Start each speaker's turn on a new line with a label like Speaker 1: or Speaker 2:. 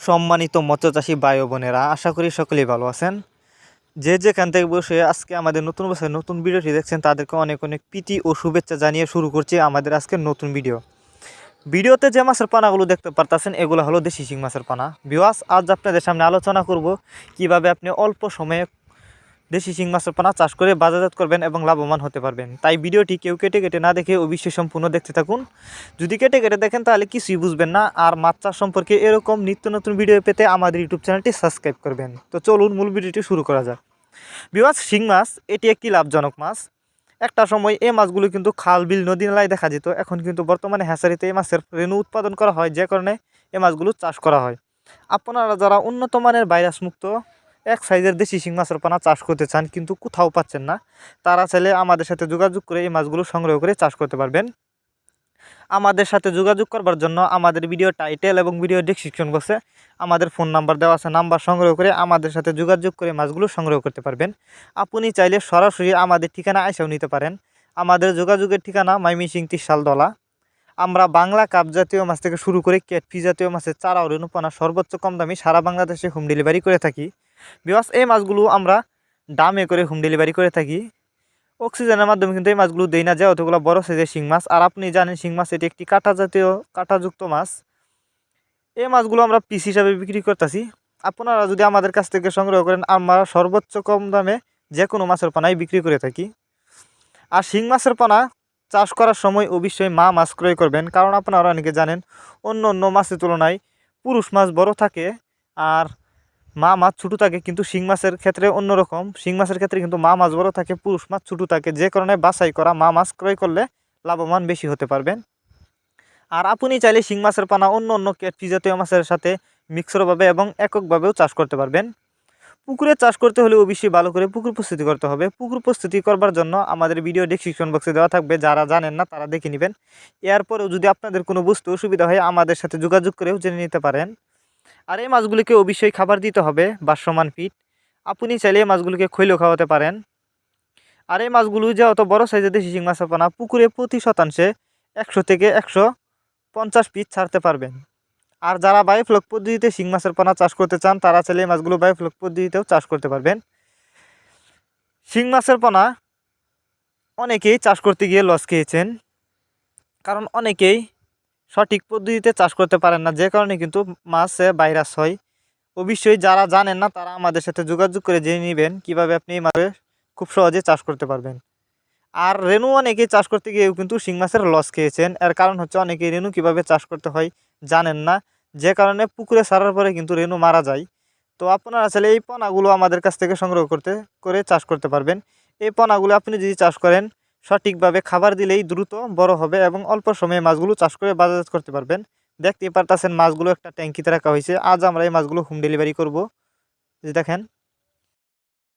Speaker 1: সম্মানিত মৎস্যচাষী ভাই ও বোনেরা, আশা করি সকলেই ভালো আছেন। যে যেখান থেকে বসে আজকে আমাদের নতুন বছরের নতুন ভিডিওটি দেখছেন তাদেরকে অনেক অনেক প্রীতি ও শুভেচ্ছা জানিয়ে শুরু করছি আমাদের আজকের নতুন ভিডিওতে যে মাছের পানাগুলো দেখতে পারতেছেন এগুলো হলো দেশি শিং মাছের পানা। ভিউয়ার্স, আজ আপনাদের সামনে আলোচনা করব কিভাবে আপনি অল্প সময়ে দেশি শিং মাছের পানা চাষ করে বাজারজাত করবেন এবং লাভবান হতে পারবেন। তাই ভিডিওটি কেউ কেটে কেটে না দেখে অবশ্যই সম্পূর্ণ দেখতে থাকুন। যদি কেটে কেটে দেখেন তাহলে কিছুই বুঝবেন না। আর মাছ চাষ সম্পর্কে এরকম নিত্য নতুন ভিডিও পেতে আমাদের ইউটিউব চ্যানেলটি সাবস্ক্রাইব করবেন। তো চলুন মূল ভিডিওটি শুরু করা যাক। ভিউয়ার্স, শিং মাছ এটি একটি লাভজনক মাছ। একটা সময় এই মাছগুলো কিন্তু খাল বিল নদী নালায় দেখা যেত। এখন কিন্তু বর্তমানে হ্যাচারিতে এই মাছের রেণু উৎপাদন করা হয়, যে কারণে এই মাছগুলো চাষ করা হয়। আপনারা যারা উন্নত মানের ভাইরাস মুক্ত এক সাইজের দেশি শিং মাছের পানা চাষ করতে চান কিন্তু কোথাও পাচ্ছেন না, তারা চাইলে আমাদের সাথে যোগাযোগ করে এই মাছগুলো সংগ্রহ করে চাষ করতে পারবেন। আমাদের সাথে যোগাযোগ করবার জন্য আমাদের ভিডিও টাইটেল এবং ভিডিও ডেসক্রিপশন বক্সে আমাদের ফোন নাম্বার দেওয়া আছে। নাম্বার সংগ্রহ করে আমাদের সাথে যোগাযোগ করে মাছগুলো সংগ্রহ করতে পারবেন। আপনি চাইলে সরাসরি আমাদের ঠিকানা এসেও নিতে পারেন। আমাদের যোগাযোগের ঠিকানা ময়মনসিংহ ত্রিশালদলা। আমরা বাংলা কাপ জাতীয় মাছ থেকে শুরু করে ক্যাটফি জাতীয় মাছের চারা ও রেণুপানা সর্বোচ্চ কম দামে সারা বাংলাদেশে হোম ডেলিভারি করে থাকি। বিকজ এই মাছগুলো আমরা দামে করে হোম ডেলিভারি করে থাকি। অক্সিজেনের মাধ্যমে কিন্তু এই মাছগুলো দেই না, যে অতগুলো বড় সাইজের শিং মাছ। আর আপনি জানেন শিং মাছ এটি একটি কাঁটাযুক্ত মাছ। এই মাছগুলো আমরা পিস হিসাবে বিক্রি করতেছি। আপনারা যদি আমাদের কাছ থেকে সংগ্রহ করেন, আমরা সর্বোচ্চ কম দামে যে কোনো মাছের পানাই বিক্রি করে থাকি। আর শিং মাছের পানা চাষ করার সময় অবশ্যই মা মাছ ক্রয় করবেন, কারণ আপনারা অনেকে জানেন অন্য অন্য মাছের তুলনায় পুরুষ মাছ বড় থাকে আর মা মাছ ছোটো থাকে। কিন্তু শিং মাছের ক্ষেত্রে অন্যরকম, শিং মাছের ক্ষেত্রে কিন্তু মা মাছ বড় থাকে, পুরুষ মাছ ছোটো থাকে, যে কারণে বাছাই করা মা মাছ ক্রয় করলে লাভবান বেশি হতে পারবেন। আর আপনি চাইলে শিং মাছের পানা অন্য অন্য ক্যাটফিশ জাতীয় মাছের সাথে মিক্সরভাবে এবং এককভাবেও চাষ করতে পারবেন। পুকুরে চাষ করতে হলে অবশ্যই ভালো করে পুকুর প্রস্তুতি করতে হবে। পুকুর প্রস্তুতি করবার জন্য আমাদের ভিডিও ডেসক্রিপশন বক্সে দেওয়া থাকবে, যারা জানেন না তারা দেখে নেবেন। এরপরেও যদি আপনাদের কোনো বুঝতে অসুবিধা হয় আমাদের সাথে যোগাযোগ করেও জেনে নিতে পারেন। আর এই মাছগুলিকে অবশ্যই খাবার দিতে হবে ভাসমান ফিড। আপনি চাইলে এই মাছগুলিকে খৈলেও খাওয়াতে পারেন। আর এই মাছগুলো যে অত বড় সাইজের দেশি শিং মাছের পানা পুকুরে প্রতি শতাংশে 100 থেকে 150 পিস ছাড়তে পারবেন। আর যারা বায়োফ্লক পদ্ধতিতে শিং মাছের পানা চাষ করতে চান তারা চাইলে এই মাছগুলো বায়োফ্লক পদ্ধতিতেও চাষ করতে পারবেন। শিং মাছের পানা অনেকেই চাষ করতে গিয়ে লস খেয়েছেন, কারণ অনেকেই সঠিক পদ্ধতিতে চাষ করতে পারেন না, যে কারণে কিন্তু মাছে ভাইরাস হয়। অবশ্যই যারা জানেন না তারা আমাদের সাথে যোগাযোগ করে জেনে নেবেন কীভাবে আপনি এই মাছে খুব সহজে চাষ করতে পারবেন। আর রেণু অনেকেই চাষ করতে গিয়েও কিন্তু শিং মাছের লস খেয়েছেন। এর কারণ হচ্ছে অনেকেই রেণু কীভাবে চাষ করতে হয় জানেন না, যে কারণে পুকুরে ছাড়ার পরে কিন্তু রেণু মারা যায়। তো আপনারা চাইলে এই পোনাগুলো আমাদের কাছ থেকে সংগ্রহ করে চাষ করতে পারবেন। এই পোনাগুলো আপনি যদি চাষ করেন সঠিকভাবে খাবার দিলেই দ্রুত বড় হবে এবং অল্প সময়ে মাছগুলো চাষ করে বাজারজাত করতে পারবেন। দেখতেই পারতেছেন মাছগুলো একটা ট্যাঙ্কিতে রাখা হয়েছে। আজ আমরা এই মাছগুলো হোম ডেলিভারি করব। যে দেখেন